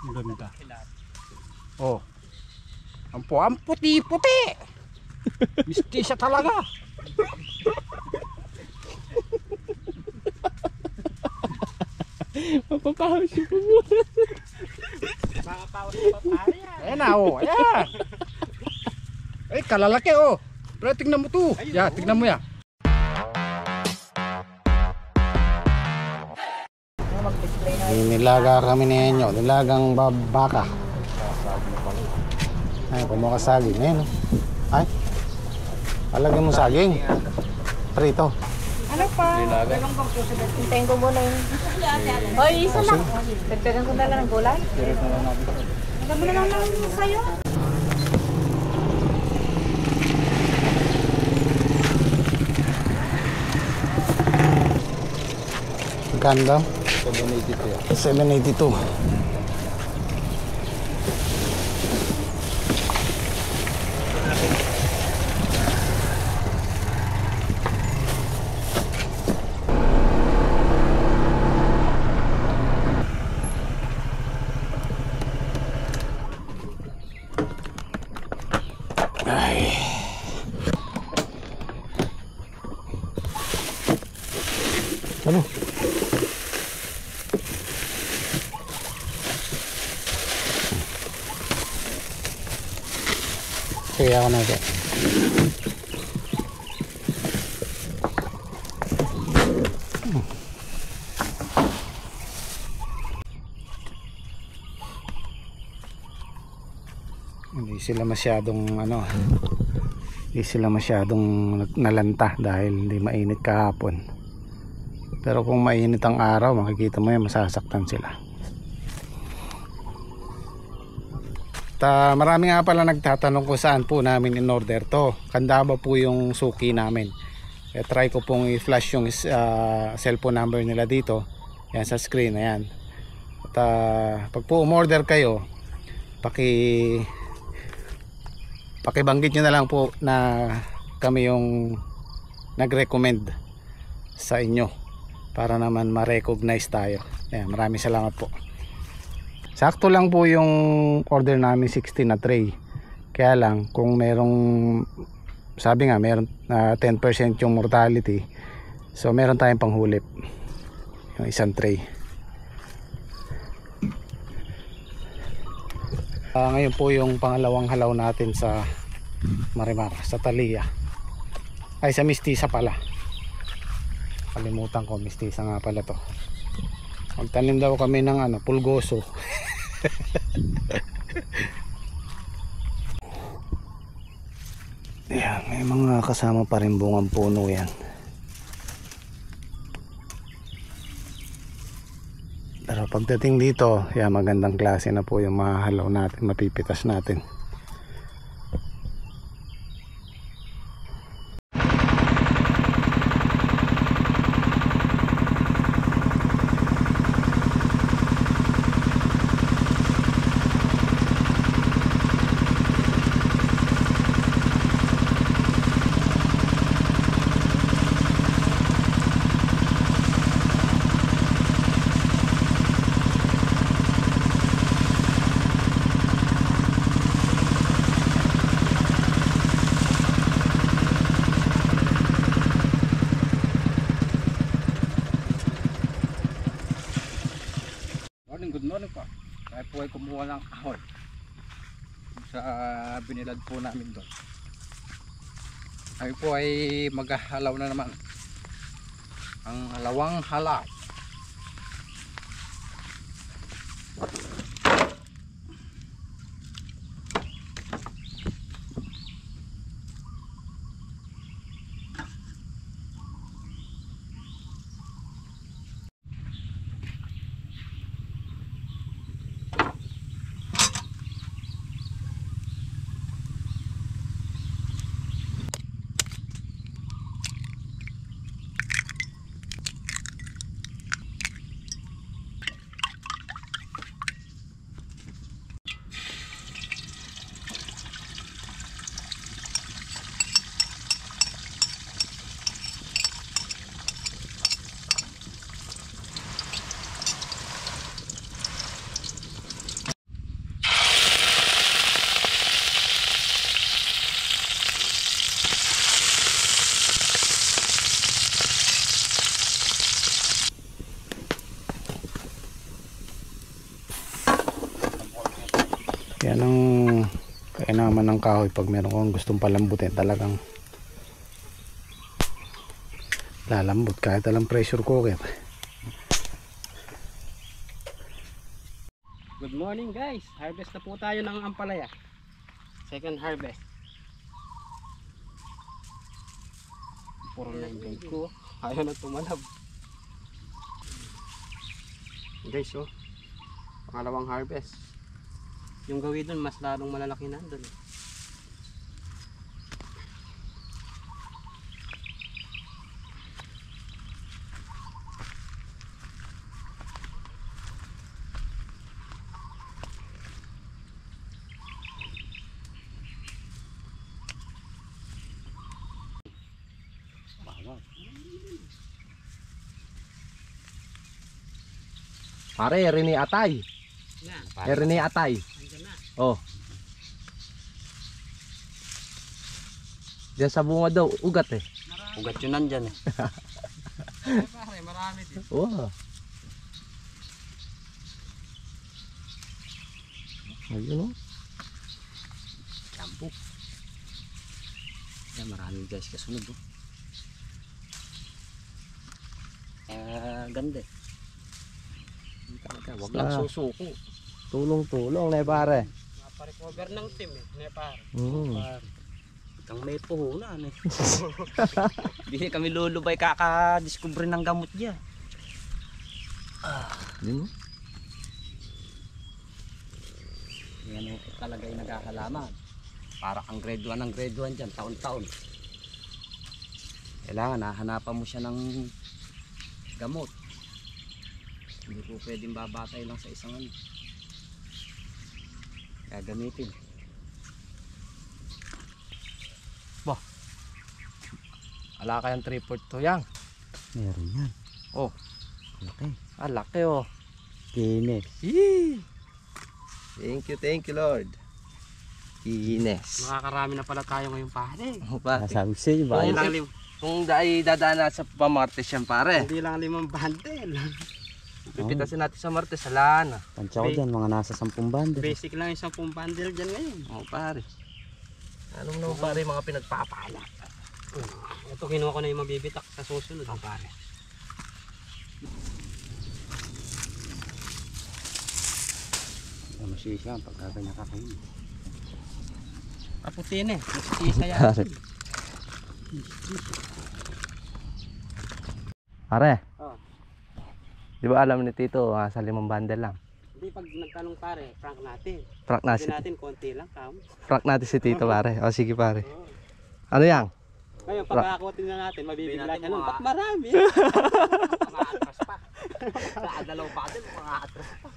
Ang ganda. Oh. Ang puti-puti. Misti siya talaga. Mapapahaw siya po muna. Makapawas pa pare yan. Ayan na oh. Ayan. Ay kalalaki oh. Pero tignan mo to. Ya, tignan mo ya. Nilaga kami ninyo. Nilagang baka. Ay, kumuha ka saging. Ayan oh. Ay. Palagyan mo saging. Prito. Ano pa? Hintayin ko muna yun. Hoy, isa lang. Dagdagan ko na lang ng gulay. Alam mo na lang sa'yo. Magkano daw? 782. 782. Ay. Ano? Sige ako na ito. Hindi sila masyadong hindi sila masyadong nalanta dahil hindi mainit kahapon. Pero kung mainit ang araw, makikita mo yan, masasaktan sila. Marami nga pala nagtatanong kung saan po namin in order to. Candaba po yung suki namin. Try ko pong i-flash yung cellphone number nila dito. Yan sa screen, ayan. At pag po umorder kayo, pakibanggit nyo na lang po na kami yung nag-recommend sa inyo para naman ma-recognize tayo. Ayan, maraming salamat po. Sakto lang po yung order namin, 16 na tray. Kaya lang kung merong, sabi nga meron 10% yung mortality, so meron tayong panghulip yung isang tray. Ngayon po yung pangalawang halaw natin sa Marimar, sa Talia. Ay, sa Mistisa pala. Kalimutan ko, Mistisa nga pala to. Magtanim daw kami ng pulgoso. Yan, may mga kasama pa rin bungang puno yan. Pero pagdating dito, yan, magandang klase na po yung mga halaw natin, mapipitas natin. Good morning po. Tayo po ay kumuha ng kahoy sa binilad po namin doon. Tayo po ay maghahalaw na naman ang halawang halaw. Yan ang kainaman ng kahoy pag meron kang gustong palambutin, talagang lalambot kahit alang pressure cooker. Good morning guys. Harvest na po tayo ng ampalaya. Second harvest. Puro na yung bait ko. Ayaw na tumalab. Guys, oh. Pangalawang harvest. Yung gawin dun, mas lalong malalaki na dun. Pare, Rene Atay. Rene Atay. Andyan na. Oh. Diyan sa bunga daw, ugat eh. Ugat yun nandyan eh. Pare, marami din. Wow. Ayun oh. Shampoo. Yan, marami guys kasunod oh. Ganda eh. Huwag lang Ah. susuko. Tulong-tulong na pare. Maparecover ng team eh. Ne pare. Mm. Itang may puhunan eh. Hindi kami lulubay kaka-discover ng gamot dyan. Yun oh. Yan o talaga yung nagkakalaman. Para kang grade 1 ng grade 1 dyan, taon-taon. Kailangan hahanapan mo siya ng gamot. Hindi po pwedeng babatay lang sa isang ano. Gagamitin. Ala kayang 3/4 yang. Meron yan. Oh. Okay. Ah, laki oh. Kinis. Yee! Thank you Lord. Ines. Makakarami na pala tayo ngayong pare. Sabi sa'yo ba? Kung dahil dadaan na sa pamartes yan pare. Hindi lang 5 bundle. Pipitasin natin sa martes, sala na. Tansya ko dyan, mga nasa 10 bundle. Basic lang yung 10 bundle dyan ngayon. Oh pare. Ano naman pare mga pinagpapala. Ito kinuha ko na yung mabibitak sa susunod. Oh, pare. Masisya ang pagkagay nakakain. Kaputin eh. Masisya yan. Pare. Oh. Di ba alam ni Tito, sa 5 bundle lang. Hindi, pag nagtanong pare, prank natin. Prank Hindi natin. natin konti lang, kam. Prank natin si Tito pare. O sige pare. Oh. Ano yang? Ngayon, pagkakakutin na natin, mabibigla siya nun. Ba't marami? Mga-atras pa. Sa dalaw pa din, mga-atras pa.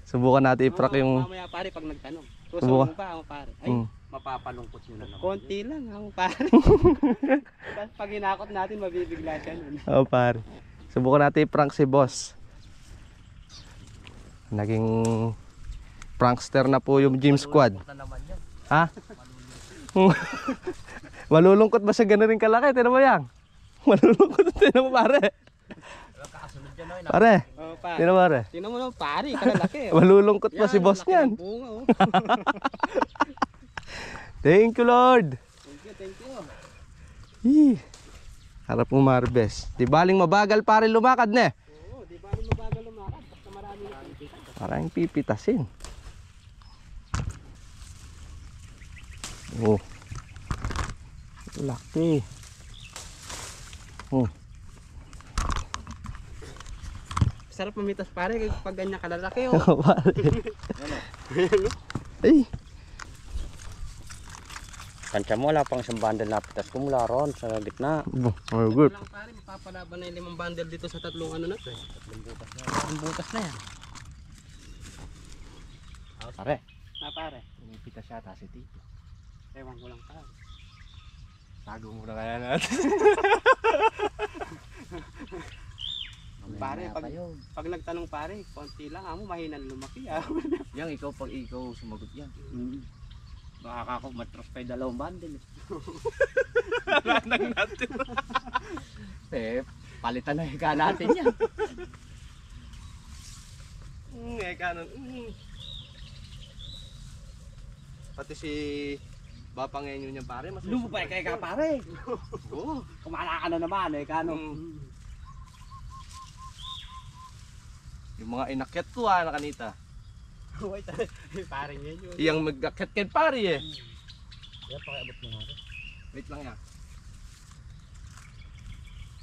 Subukan natin i-prank yung... Mamaya pare, pag nagtanong. Subukan. Susubo pa ako pare. Ay, mapapalungkot nyo na naman. konti lang ako pare. Tapos pag hinakot natin, mabibigla siya nun. Oo pare. Subukan natin i-prank si boss. Naging prankster na po yung gym squad. Ha? Malulungkot ba siya gano'n rin kalaki? Tinan mo yan. Malulungkot. Tinan mo pare. Pare. Oh, pare. Tinan mo pare. Tingnan mo naman pare, kalalaki. Malulungkot pa si boss laki niyan. ng bunga, oh. Thank you Lord. Thank you. Ih, harap mo marbes. Di baling mabagal pare lumakad ne. Oo, di ba rin mabagal lumakad? Basta marami na pipita. Parang pipitasin. Oh. Laki. Oh. Sarap mamitas pare pag ganyan kalalaki, oh. Ay. Tansya mo, wala pang isang bundle na pitas ko mula ron sa gitna. Oh, good. Lang pare, mapapalaban na yung 5 bundle dito sa 3 ano na to eh. 3 butas na yan. Pare. Na pare, Pumipitas yata si Tito. ewan ko lang pare. Tago muna kaya natin. Pare, pag nagtanong pare, konti lang amo, mahinang lumaki ah. Yang ikaw pag ikaw sumagot yan. Baka ako matros pa yung 2 bundle eh. Lanang natin. Palitan na hika natin yan. Kanon. Pati si Bapangenyo niya pare. Lumubay kay ka pare. Oo. Kumala ka na naman eh, kano. Yung mga inakyat ko na kanita. Wait, pare niya yun. Iyang mag-akyat kay pare eh. Kaya pakiabot mo nga. Wait lang yan.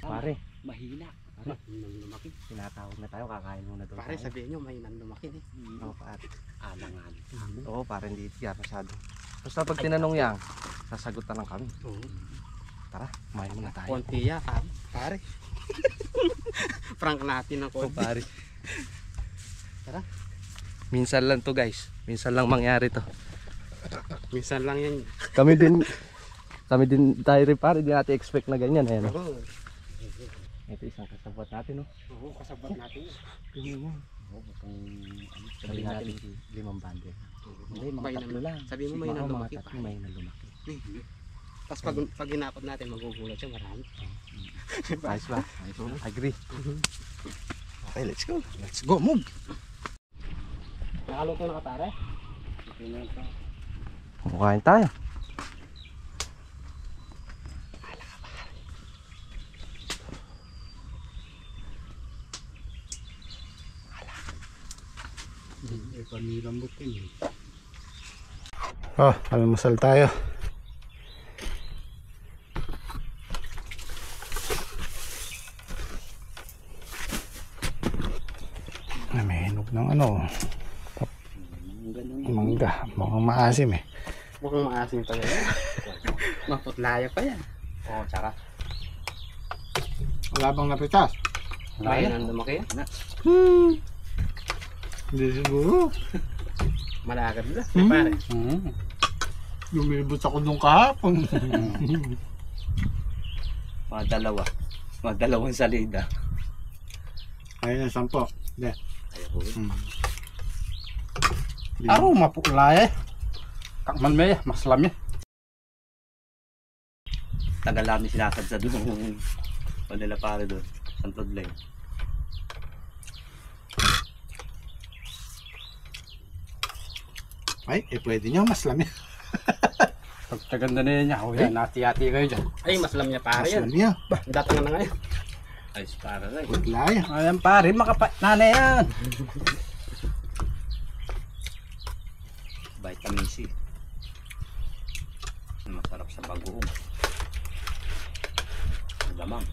Pare, mahina. Pare, lumaki. Tinatawag na tayo, kakain muna doon. Pare sabihin nyo may lumaki eh. Oo, pare. Alangan. Oo pare hindi yan masyado. Basta pag tinanong yan, sasagutan lang kami. Oo. Tara, kumain muna tayo. Konti ya, pare. Prank natin ng konti. Pare. Tara. Minsan lang to guys. Minsan lang mangyari to. Minsan lang yan. Kami din tayo rin pare, di natin expect na ganyan. Ayan, Oo. ito isang kasabot natin, no? Oo, kasabot natin yan. Tingnan mo. Sabi natin 5 bundle. Hindi, mga May tatlo lang. Sabi mo may Siguro lumaki mga tatlo, pa. may lumaki. Tapos pag hinapot natin, magugulat siya marami. Ayos ba? Agree. Okay, let's go. Let's go, move! Nakaluto na ka pare? Kumain tayo. Panilambot yun. Oh, almusal tayo. Ay, may hinog ng ano. Mangga. Mukhang maasim eh. Mukhang maasim pa yan. Maputlaya pa yan. Oo, tsaka. Wala bang napitas? May nang lumaki yan. Hindi siguro. Malagad na. Pare. Lumilibot ako nung kahapon. Mga dalawa. Mga dalawang salida. Ayun ang 10. Hindi. Aro, mapukla eh. Kakman may, maslam eh. Tagal namin sinasad sa doon. O nila pare doon. Santod lang. Ay, pwede nyo mas lami. Pagkaganda na niya, oh yan, nati-ati kayo dyan. Ay, maslam niya pare Mas yan. lami yan. Datangan na ngayon. Ayos para na. Maglaya. Ayan pare, na yan. Vitamin C. Masarap sa bagoong. Lamang.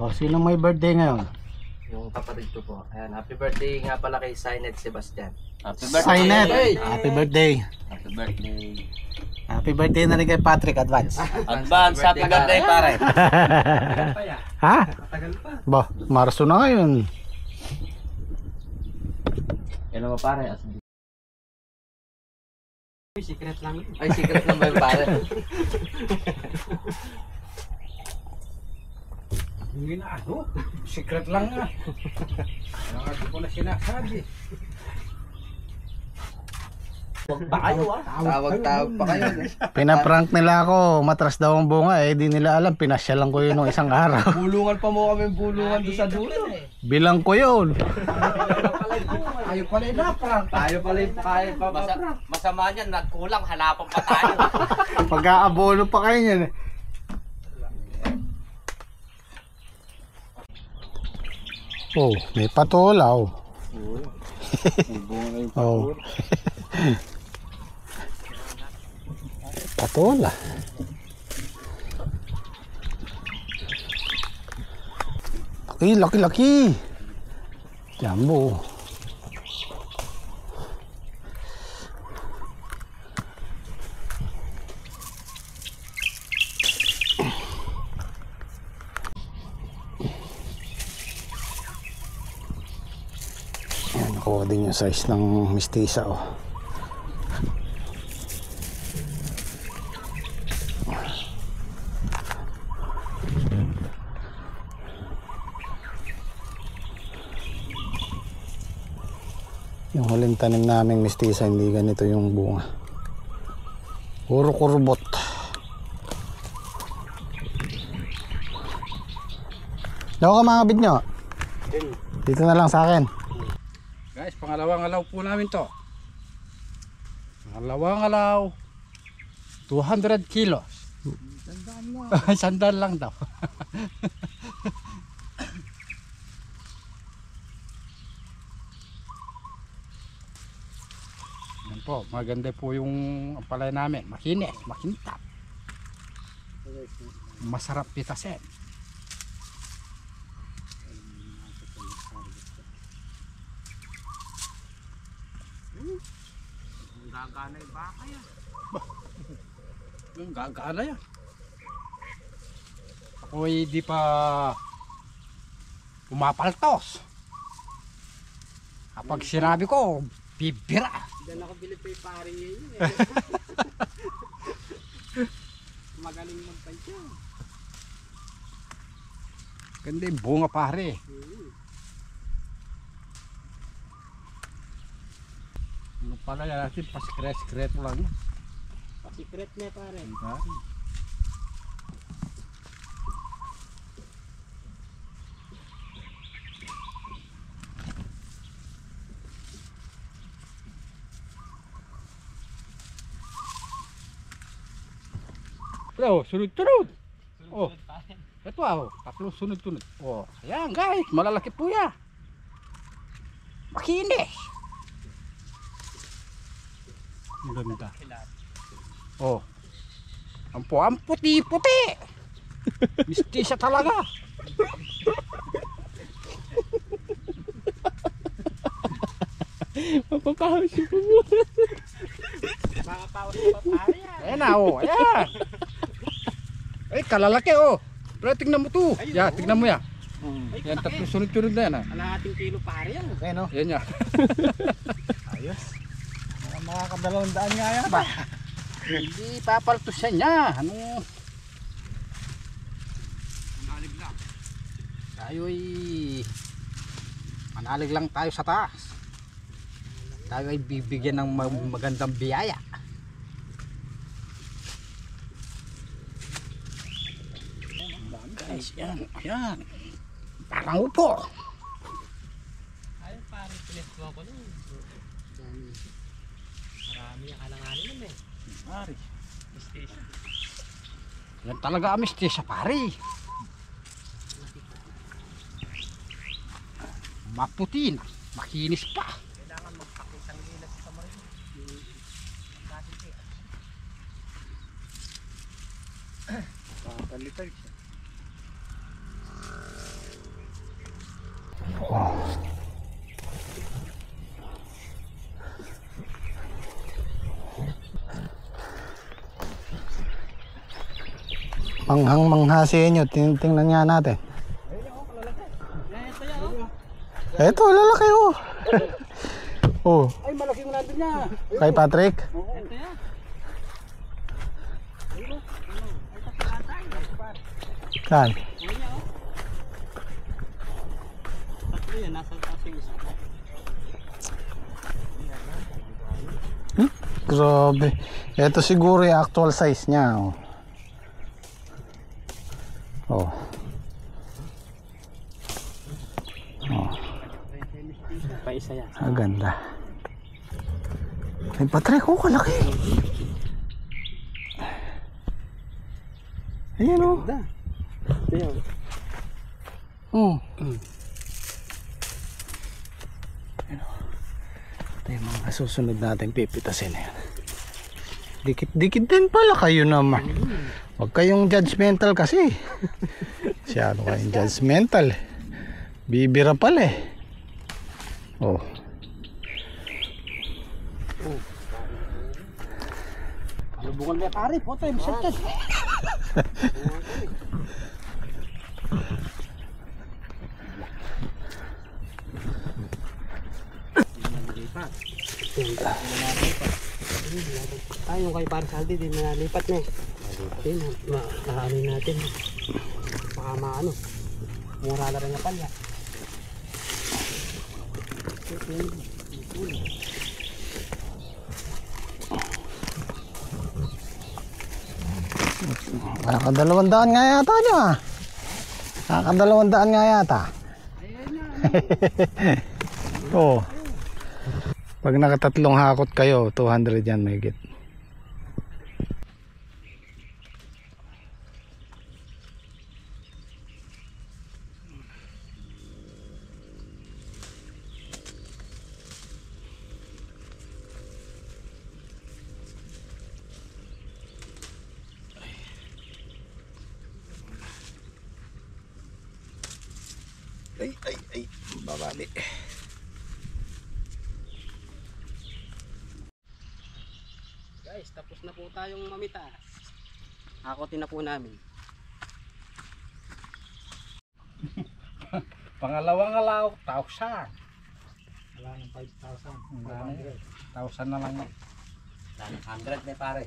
O, sino may birthday ngayon? Yung kapatid ko po. Ayan, happy birthday nga pala kay Synet Sebastian. Happy Synet. Happy birthday. Happy birthday. Happy birthday na rin kay Patrick Advance. Advance happy birthday pare. Ha? Ba, Marso na ngayon. Yan mo pare. Secret lang yun. Ay, secret lang ba yung pare? Hindi na ano, secret lang nga. Hindi ko na sinasabi. Huwag ba kayo Tawag pa kayo. Pinaprank nila ako. Matras daw ang bunga eh. Di nila alam. Pinasya lang ko yun nung isang araw. Bulungan pa mo kami bulungan doon sa dulo. Bilang ko yun. Tayo pala na-prank. Tayo pala yung kaya pa masama niyan, nagkulang, hanapan pa tayo. Pag-aabono pa kayo niyan eh. Oh, may patolaw. Oh. Patola. Laki. Jumbo. Yan, nakuha din yung size ng mistisa oh. Yung huling tanim naming mistisa, hindi ganito yung bunga. Puro kurbot. Daw ka mga bit nyo. Dito na lang sa akin. Guys, pangalawang alaw po namin to. Pangalawang alaw. 200 kilos. Sandal lang daw. Yan po, maganda po yung palay namin. Makinis, makintab. Masarap pitasin. Gagana yung baka yan. Yung gagana yan. Ako'y di pa pumapaltos. Kapag sinabi ko, bibira. Diyan ako bilip kay pare yun eh. Magaling magpansya. Ganda yung bunga pare. Ano pala yan natin, pasikret-sikret lang. Secret na pare. Oh, sunod-sunod. Oh, ito ah, tatlong sunod-sunod. Oh, ayan guys, malalaki po yan. Makinis. Ang ganda. Oh, ang puti-puti. Mistisya talaga. Mapapahaw siya po mo. Mga pawas na pare yan. Ayan na oh, ayan. Ay, kalalaki oh. Pero tingnan mo to. Yan, tignan mo yan. Yan, tatlong sunod-sunod na yan ah. Kalahating kilo pare yan. Okay no? Yan yan. Ayos. Makakadalawang daan nga yan. Hindi papaltusan niya. Ano? Manalig lang. Tayo'y manalig lang tayo sa taas. Tayo ay bibigyan ng magandang biyaya. Guys, yan, yan. Parang upo. Ay pare, pinesto ako nun. Marami ang kalanganin nun eh. Pare. Station. Yan talaga amis sa pare. Maputi na, makinis pa. Kailangan magpakitang lilas sa marin. Palitay siya. Manghang-mangha sa inyo. Tingnan nga natin. Eto, lalaki oh. Oh, Ay, malaki mo nandun niya. kay Patrick. Ito yan. Saan? Tatlo yan, nasa taas yung isa. Grabe. Ito siguro yung actual size niya. Oh. Oh. Oh. Pa isa yan. Ang ganda. Ay, Patrick, oh, kalaki. Ayan oh. Ito yan. Oh. Ito yung mga susunod natin pipitasin na yan. Dikit-dikit din pala kayo naman. Huwag kayong judgmental kasi. Masyado kayong judgmental. Bibira pala eh. Oh. Lubungan niya pare, puto yung sentet. Tayo kay Pare Saldi din nalipat na eh. Din, maanin natin. Baka maano. Mura na rin na palya. Nakadalawang daan nga yata niya. Nakaka-200 nga yata. Oo. Pag nakatatlong hakot kayo, 200 yan may higit. Ay, babali. Guys, tapos na po tayong mamitas. Hakotin na po namin. Pangalawang alaw, 1,000. Wala yung 5,000. 1,000 na lang. 100 na pare.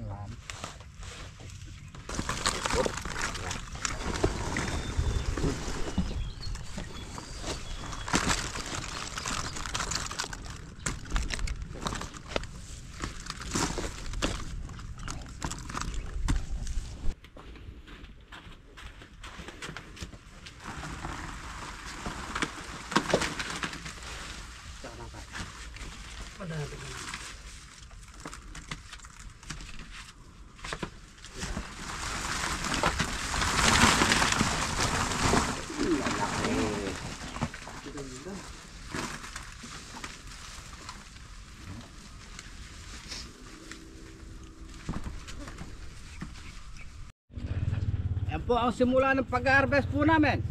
Yan po ang simula ng pag-harvest po namin.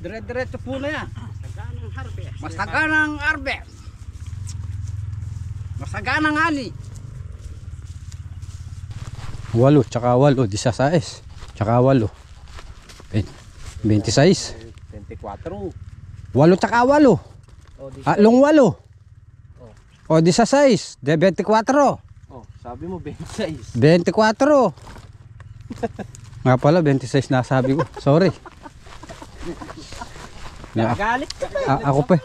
Dire-diretso po na yan. Saganang harvest. Masaganang harvest. Masaganang ani. 8 tsaka 8, 16 tsaka 8 26 24. 8 tsaka 8 atlong 8 o 16 de 24 Oh, sabi mo 26. 24 nga pala 26 na sabi ko, sorry. Galit. Ako pa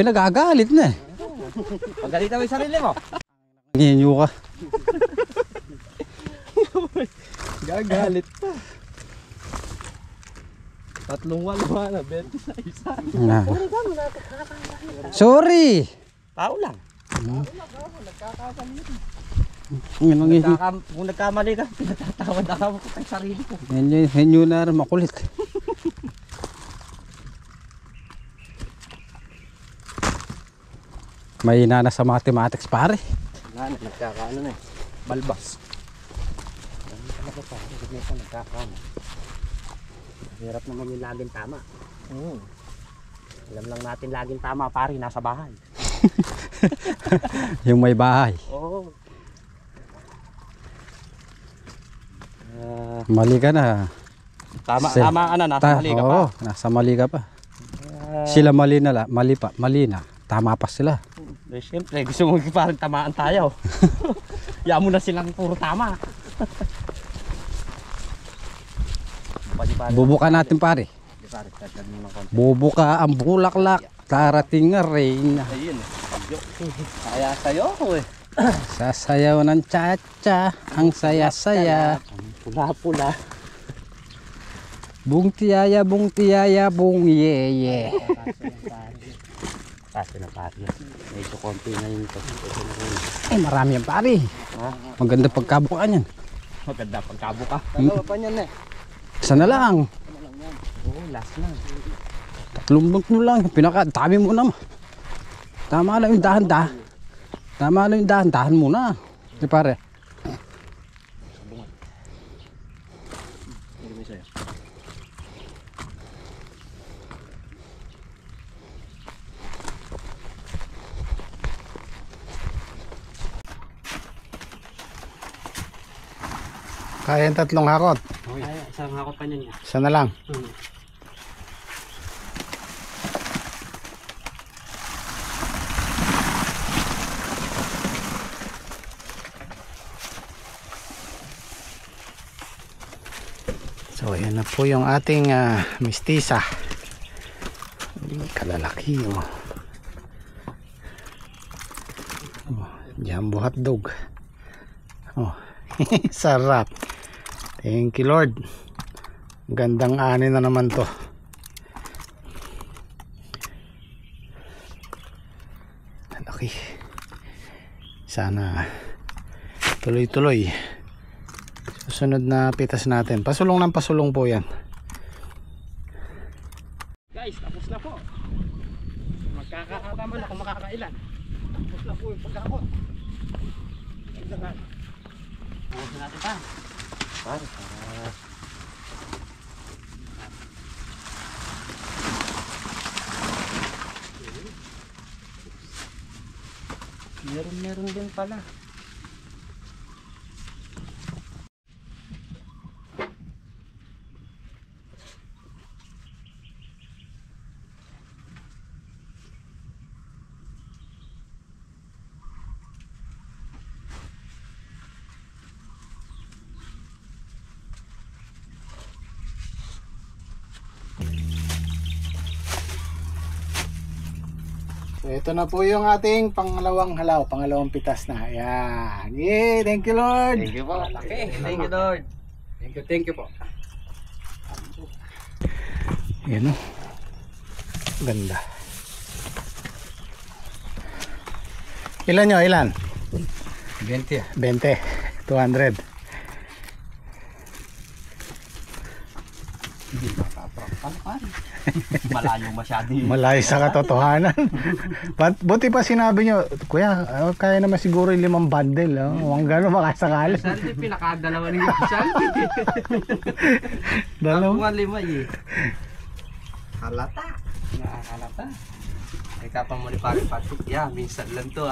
nagagalit na eh. Pagalitan mo yung sarili mo. Nginyo ka. Gagalit pa. 3 walwa na 26. Na. Sorry. Tao lang. Kung nagkamali ka, pinatatawad ako kay sarili ko. Henyo na rin makulit. May na sa mathematics pare. Wala na, nagkakaano na eh. Balbas. Ano talaga pa, nagkakaano. Hirap naman yung laging tama. Alam lang natin laging tama pare, nasa bahay. Yung may bahay. Oo. Mali ka na. Tama ka na, nasa mali ka pa. Oo, nasa mali ka pa. Sila mali na, mali na. Tama pa sila. Eh, siyempre, gusto mo parang tamaan tayo. Yan mo na silang puro tama. Bubuka natin pare. Bubuka ang bulaklak. Darating nga rain. Ayun eh. Kaya sa'yo ako eh. Sasayaw ng cha-cha. Ang saya-saya. Pula-pula. Bung tiyaya, bung yeye. Kasi na pare. Medyo konti na yung Ay, marami yan pare. Maganda pagkabukaan yan. maganda pagkabuka. Dalawa pa niyan eh. Isa na lang. Oo, last na. 3 bangko lang. Pinaka-dami mo naman. Tama lang yung dahan-dahan. Tama lang yung dahan-dahan muna. Di pare. Hindi mo sa'yo. Kaya yung 3 hakot. Ay, isang hakot pa niyan. Isa na lang. So ayan na po yung ating mistisa. Kalalaki oh. Jumbo hotdog. Oh, sarap. Thank you Lord. Gandang ani na naman to. malaki. Sana tuloy-tuloy. Susunod na pitas natin. Pasulong ng pasulong po yan. Guys, tapos na po. Magkakakatama na kung makakailan. Tapos na po yung pagkakot. Tapos na natin pa. Para. Meron din pala. So ito na po yung ating pangalawang halaw, pangalawang pitas na. Ayan. Yay, thank you Lord. Thank you po. Okay, thank you Lord. Thank you po. Ayan o. Ganda. Ilan nyo? Ilan? 20. 20. 200. Malayo masyado yun. Malayo sa katotohanan. Buti pa sinabi nyo, Kuya, kaya naman siguro yung 5 bundle. Huwag gano'n makasakali. Santi, pinakadalawa ni Santi. Dalawa. 5 eh. Halata. Nakakalata. Ay kapang mo ni Pare Patrick. Yeah, minsan lang to.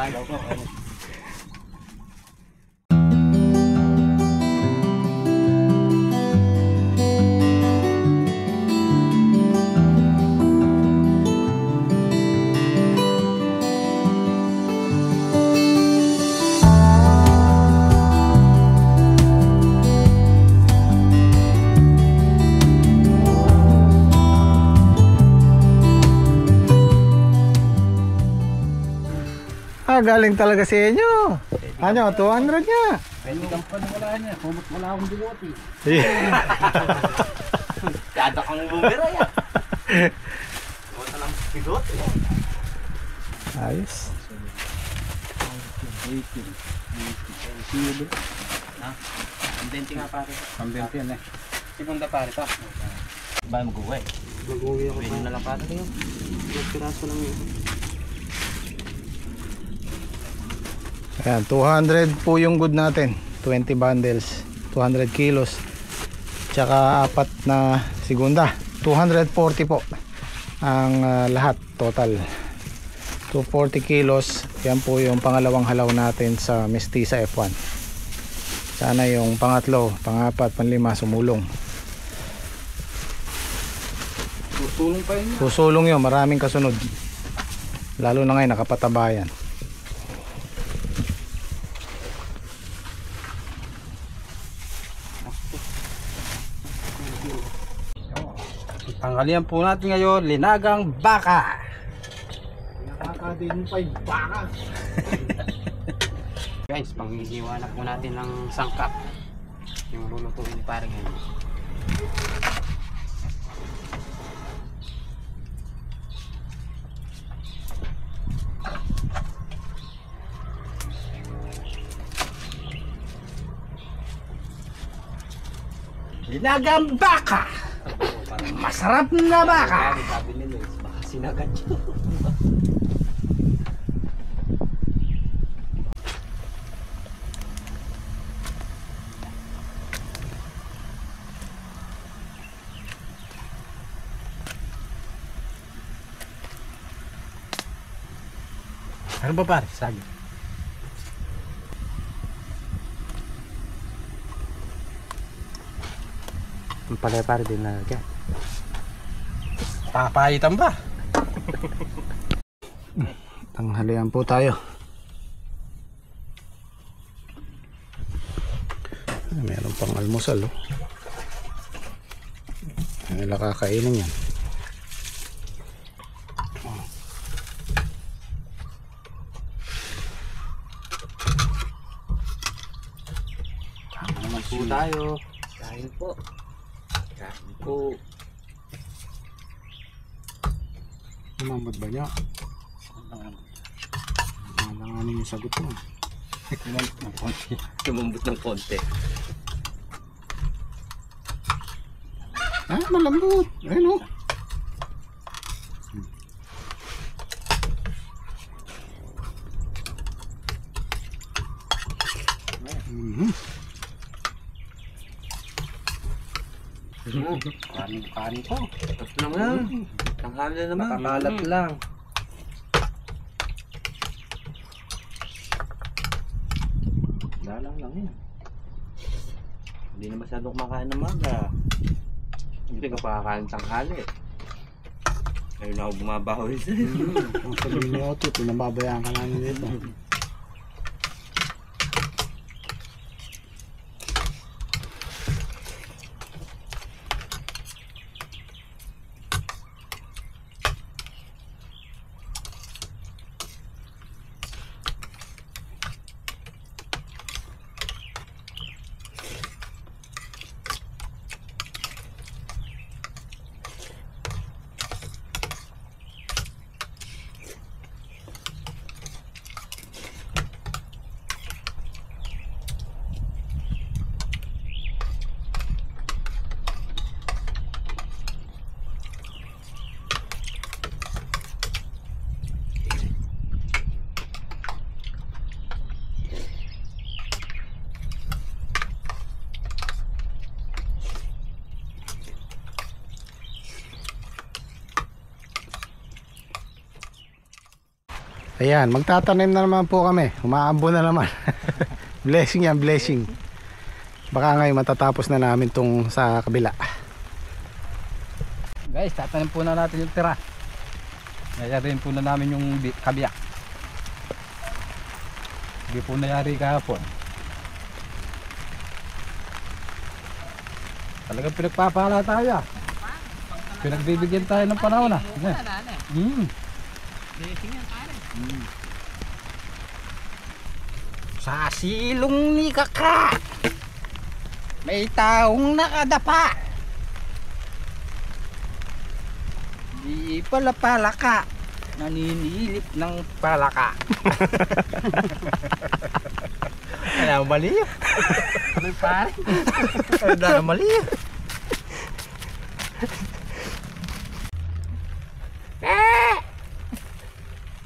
Galing talaga sa inyo. Ano, 200 niya. Pwede kang panwala niya. Kumot wala akong bigote. Kada kang bumira yan. Wala lang pigot. Ayos. Ang 20 nga pare. Pambente yan eh. Segunda pare to. Ba mag-uwi? Mag-uwi ako. Pwede na lang pare yun. Magpiraso lang yun. Ayan, 200 po yung good natin. 20 bundles, 200 kilos. Tsaka 4 na segunda. 240 po ang lahat total. 240 kilos. Yan po yung pangalawang halaw natin sa Mestiza F1. Sana yung pangatlo, pangapat, panlima sumulong. Tutulong pa yun. Susulong yun, maraming kasunod. Lalo na ngayon nakapatabayan. Tanghalian po natin ngayon, linagang baka. Nakakadin pa yung baka. Guys, panghihiwanak po natin ng sangkap. Yung lulutuin ni pare ngayon. Linagang baka. Masarap na baka. Sabi ni Luis, baka sinagat yun. Ano ba pare? Sagi. Ang palay pare din na lagyan. Papayitan ba? Tanghalian po tayo. Meron pang almusal oh. Nila kakainin yan. Naman po tayo. Kain po. Kain po. Umambot ba niya? Alanganin yung sagot mo. Tumambot ng konti. Ah, malambot. Ayun o. Kanin ko. Tapos naman. Tanghali na naman. Nakakalat lang. Dalang lang yan. Hindi na masyadong kumakain ng maga. Hindi ka pa kakain tanghali. Ngayon ako bumabaho rin sa'yo. Ang sabihin niyo ito, pinababayaan ka namin dito. Ayan, magtatanim na naman po kami. Umaambo na naman. Blessing yan, blessing. Baka ngayon matatapos na namin tong sa kabila. Guys, tatanim po na natin yung tira. Nayarin po na namin yung kabiyak. Hindi po nayari kahapon. Talagang pinagpapala tayo. Pinagbibigyan tayo ng panahon. Sa silong ni Kaka, may taong nakadapa. Di pala palaka, naninilip ng palaka. Ano mali? Ano pare? Ano mali?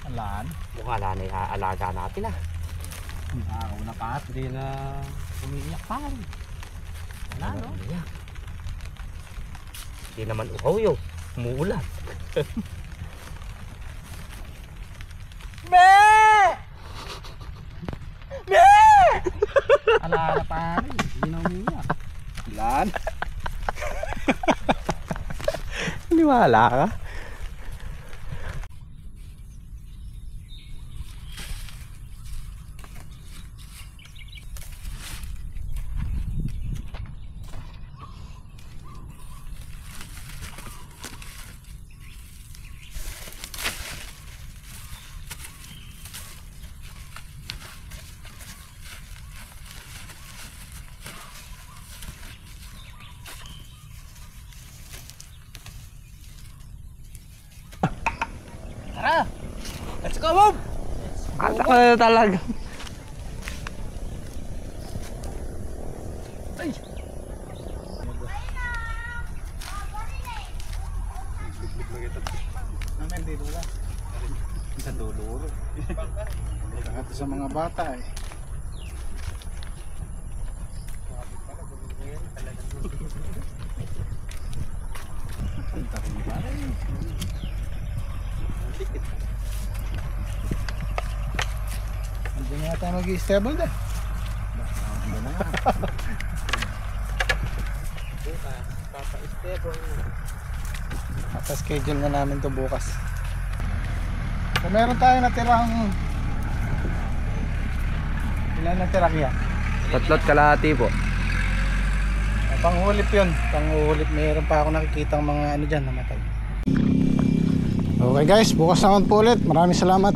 Alaan. Mukha na iaalaga natin ah. Una pa at hindi na umiiyak pa rin. Wala no? Umiyak. Hindi naman uhaw yun. Umuulan. Alaala pa rin. Hindi na umiiyak. Lan? Niwala ka? Let's go, Bob! Ata ko na talaga. Sa dulo. Ito sa mga bata eh. Hindi nga tayo mag-i-stable na. Hindi na nga. Schedule na namin to bukas. Kung meron tayo natirang ilan natira kaya? Tatlot kalahati po. Panghulip yun. Panghulip. Meron pa ako nakikita mga ano dyan namatay. Okay guys, bukas naman po ulit. Maraming salamat.